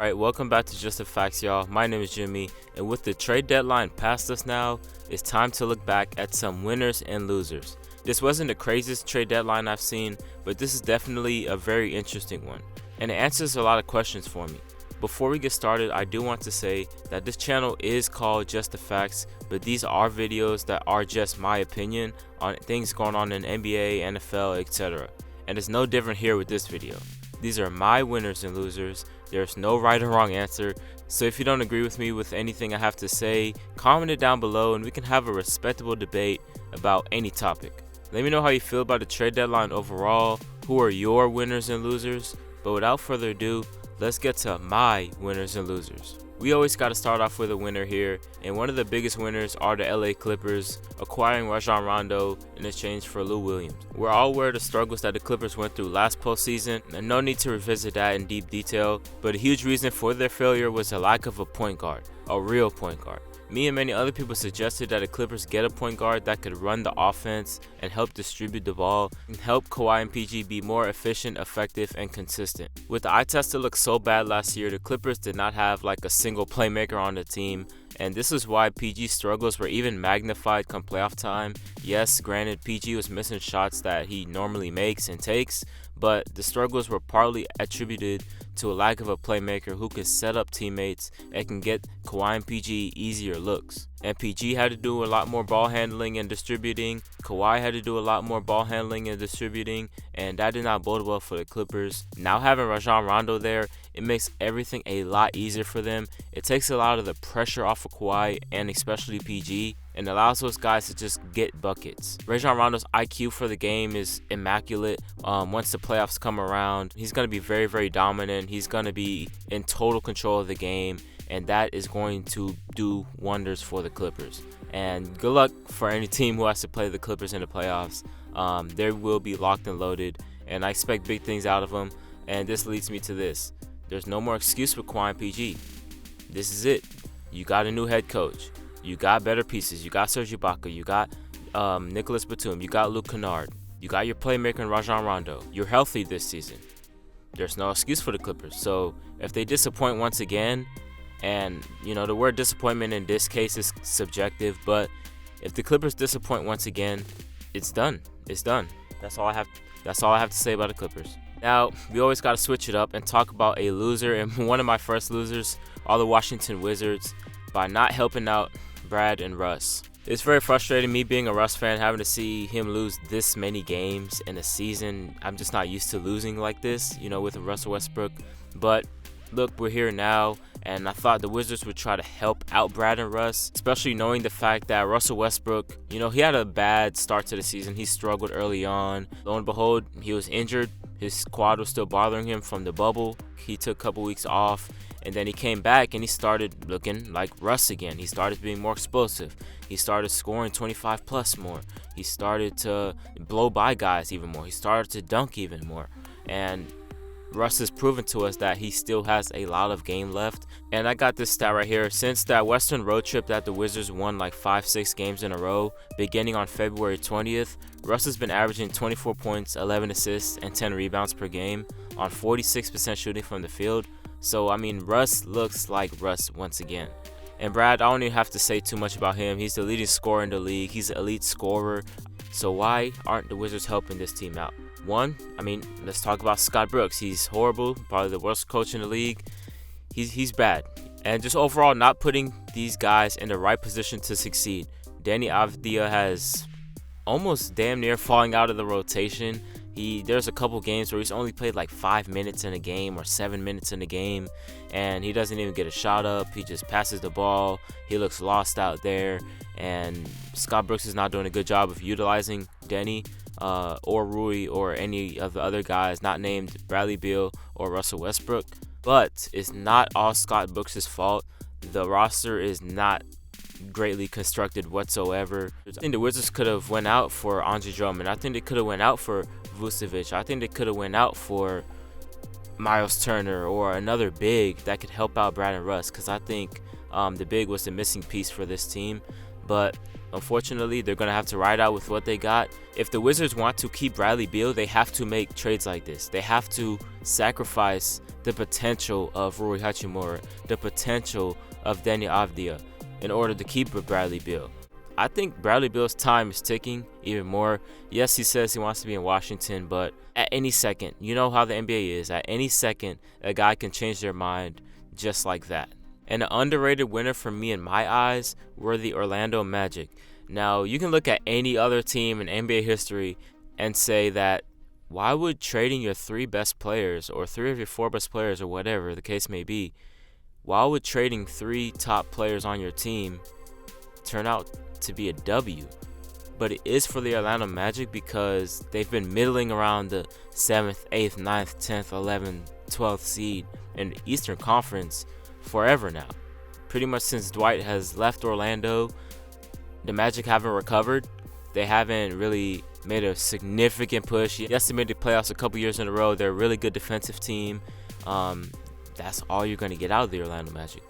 Alright, welcome back to Just the Facts, y'all. My name is Jimmy, and with the trade deadline past us now, it's time to look back at some winners and losers. This wasn't the craziest trade deadline I've seen, but this is definitely a very interesting one, and it answers a lot of questions for me. Before we get started, I do want to say that this channel is called Just the Facts, but these are videos that are just my opinion on things going on in NBA, NFL, etc. And it's no different here with this video. These are my winners and losers. There's no right or wrong answer, so if you don't agree with me with anything I have to say, comment it down below and we can have a respectable debate about any topic. Let me know how you feel about the trade deadline overall, who are your winners and losers, but without further ado, let's get to my winners and losers. We always got to start off with a winner here, and one of the biggest winners are the LA Clippers, acquiring Rajon Rondo in exchange for Lou Williams. We're all aware of the struggles that the Clippers went through last postseason, and no need to revisit that in deep detail, but a huge reason for their failure was a lack of a point guard, a real point guard. Me and many other people suggested that the Clippers get a point guard that could run the offense and help distribute the ball and help Kawhi and PG be more efficient, effective, and consistent. With the eye test that looked so bad last year, the Clippers did not have like a single playmaker on the team, and this is why PG's struggles were even magnified come playoff time. Yes, granted, PG was missing shots that he normally makes and takes, but the struggles were partly attributed to a lack of a playmaker who could set up teammates and can get Kawhi and PG easier looks. And PG had to do a lot more ball handling and distributing. Kawhi had to do a lot more ball handling and distributing, and that did not bode well for the Clippers. Now having Rajon Rondo there, it makes everything a lot easier for them. It takes a lot of the pressure off of Kawhi and especially PG, and allows those guys to just get buckets. Rajon Rondo's IQ for the game is immaculate. Once the playoffs come around, he's going to be very, very dominant. He's going to be in total control of the game, and that is going to do wonders for the Clippers. And good luck for any team who has to play the Clippers in the playoffs. They will be locked and loaded, and I expect big things out of them. And this leads me to this. There's no more excuse for Kawhi and PG. This is it. You got a new head coach. You got better pieces. You got Serge Ibaka. You got Nicholas Batum. You got Luke Kennard. You got your playmaker in Rajon Rondo. You're healthy this season. There's no excuse for the Clippers. So if they disappoint once again, and you know the word disappointment in this case is subjective, but if the Clippers disappoint once again, it's done. It's done. That's all I have to say about the Clippers. Now, we always got to switch it up and talk about a loser, and one of my first losers are the Washington Wizards by not helping out Brad and Russ. It's very frustrating, me being a Russ fan, having to see him lose this many games in a season. I'm just not used to losing like this, with Russell Westbrook. But look, we're here now, and I thought the Wizards would try to help out Brad and Russ, especially knowing the fact that Russell Westbrook, he had a bad start to the season. He struggled early on. Lo and behold, he was injured. His quad was still bothering him from the bubble. He took a couple weeks off, and then he came back and he started looking like Russ again. He started being more explosive. He started scoring 25 plus more. He started to blow by guys even more. He started to dunk even more. And Russ has proven to us that he still has a lot of game left. And I got this stat right here. Since that Western road trip that the Wizards won like 5-6 games in a row, beginning on February 20th, Russ has been averaging 24 points, 11 assists, and 10 rebounds per game on 46% shooting from the field. So, Russ looks like Russ once again. And Brad, I don't even have to say too much about him. He's the leading scorer in the league. He's an elite scorer. So why aren't the Wizards helping this team out? One, let's talk about Scott Brooks. He's horrible, probably the worst coach in the league. He's bad. And just overall not putting these guys in the right position to succeed. Danny Avdija has almost damn near falling out of the rotation. There's a couple games where he's only played like 5 minutes in a game or 7 minutes in a game, and he doesn't even get a shot up. He just passes the ball. He looks lost out there, and Scott Brooks is not doing a good job of utilizing Denny or Rui or any of the other guys not named Bradley Beal or Russell Westbrook. But it's not all Scott Brooks' fault. The roster is not greatly constructed whatsoever. I think the Wizards could have went out for Andre Drummond. I think they could have went out for Vucevic. I think they could have went out for Miles Turner or another big that could help out Brad and Russ, because I think the big was the missing piece for this team. but unfortunately, they're going to have to ride out with what they got. If the Wizards want to keep Bradley Beal, they have to make trades like this. They have to sacrifice the potential of Rui Hachimura, the potential of Deni Avdija in order to keep Bradley Beal. I think Bradley Beal's time is ticking even more. Yes, he says he wants to be in Washington, but at any second, you know how the NBA is. At any second, a guy can change their mind just like that. And an underrated winner for me in my eyes were the Orlando Magic. Now, you can look at any other team in NBA history and say that why would trading your 3 best players or 3 of your 4 best players or whatever the case may be, why would trading 3 top players on your team turn out to be a W? But it is for the Orlando Magic because they've been middling around the 7th, 8th, 9th, 10th, 11th, 12th seed in the Eastern Conference forever now. Pretty much since Dwight has left Orlando, the Magic haven't recovered. They haven't really made a significant push. Yes, they made the playoffs a couple years in a row. They're a really good defensive team. That's all you're going to get out of the Orlando Magic.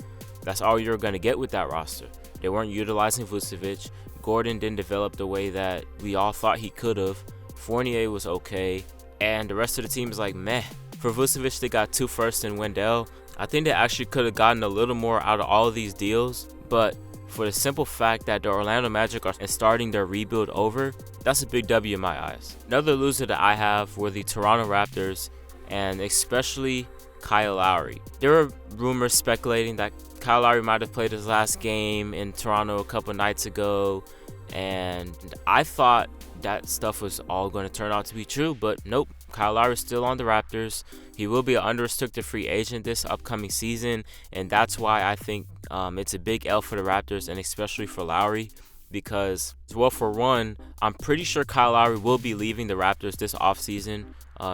That's all you're going to get with that roster. They weren't utilizing Vucevic. Gordon didn't develop the way that we all thought he could have. Fournier was okay. And the rest of the team is like, meh. For Vucevic, they got 2 firsts and Wendell. I think they actually could have gotten a little more out of all of these deals. But for the simple fact that the Orlando Magic are starting their rebuild over, that's a big W in my eyes. Another loser that I have were the Toronto Raptors, and especially Kyle Lowry. There were rumors speculating that Kyle Lowry might have played his last game in Toronto a couple nights ago, and I thought that stuff was all going to turn out to be true, but nope. Kyle Lowry is still on the Raptors. He will be an unrestricted free agent this upcoming season, and that's why I think it's a big L for the Raptors, and especially for Lowry, because, well, for one, I'm pretty sure Kyle Lowry will be leaving the Raptors this offseason.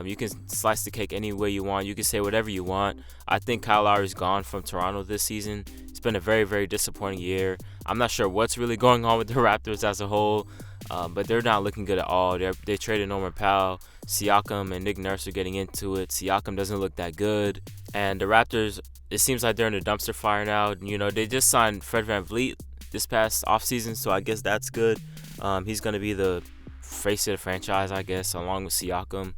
You can slice the cake any way you want. You can say whatever you want. I think Kyle Lowry's gone from Toronto this season. It's been a very, very disappointing year. I'm not sure what's really going on with the Raptors as a whole, but they're not looking good at all. They traded Norman Powell. Siakam and Nick Nurse are getting into it. Siakam doesn't look that good. And the Raptors, it seems like they're in a dumpster fire now. You know, they just signed Fred VanVleet this past offseason, so I guess that's good. He's going to be the face of the franchise, I guess, along with Siakam.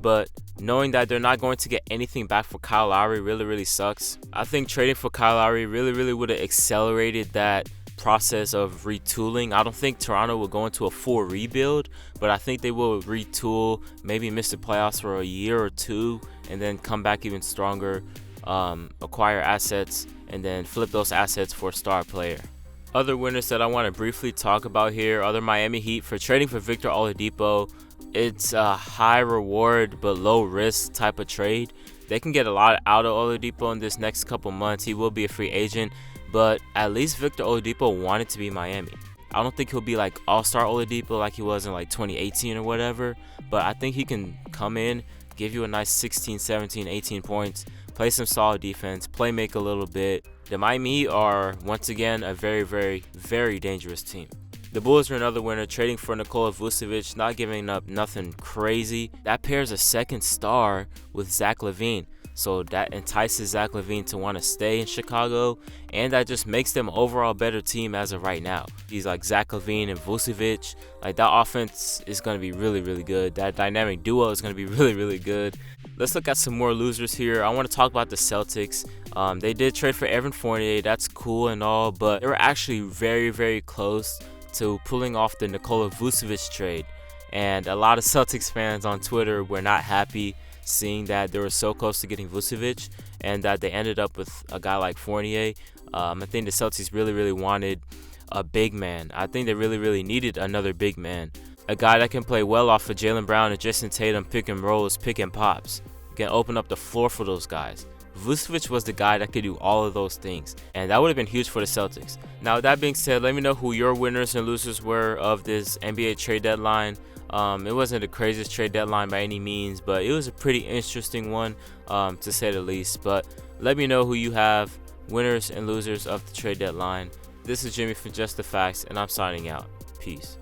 But knowing that they're not going to get anything back for Kyle Lowry really, really sucks. I think trading for Kyle Lowry really, really would have accelerated that process of retooling. I don't think Toronto will go into a full rebuild, but I think they will retool, maybe miss the playoffs for a year or 2, and then come back even stronger, acquire assets, and then flip those assets for a star player. Other winners that I want to briefly talk about here are the Miami Heat for trading for Victor Oladipo. It's a high reward but low risk type of trade. They can get a lot out of Oladipo in this next couple months. He will be a free agent, but at least Victor Oladipo wanted to be Miami. I don't think he'll be like all-star Oladipo like he was in like 2018 or whatever, but I think he can come in, give you a nice 16, 17, 18 points, play some solid defense, play make a little bit. The Miami are, once again, a very, very, very dangerous team. The Bulls are another winner, trading for Nikola Vucevic, not giving up nothing crazy. That pairs a second star with Zach LaVine. So that entices Zach LaVine to want to stay in Chicago, and that just makes them overall better team as of right now. He's like Zach LaVine and Vucevic. Like, that offense is going to be really, really good. That dynamic duo is going to be really, really good. Let's look at some more losers here. I want to talk about the Celtics. They did trade for Evan Fournier. That's cool and all, but they were actually very, very close to pulling off the Nikola Vucevic trade. And a lot of Celtics fans on Twitter were not happy seeing that they were so close to getting Vucevic and that they ended up with a guy like Fournier. I think the Celtics really, really wanted a big man. I think they really, really needed another big man. A guy that can play well off of Jaylen Brown and Jason Tatum, pick and rolls, pick and pops. Can open up the floor for those guys. Vucevic was the guy that could do all of those things, and that would have been huge for the Celtics. Now, with that being said, let me know who your winners and losers were of this NBA trade deadline. It wasn't the craziest trade deadline by any means, but it was a pretty interesting one, to say the least. But let me know who you have, winners and losers of the trade deadline. This is Jimmy from Just the Facts, and I'm signing out. Peace.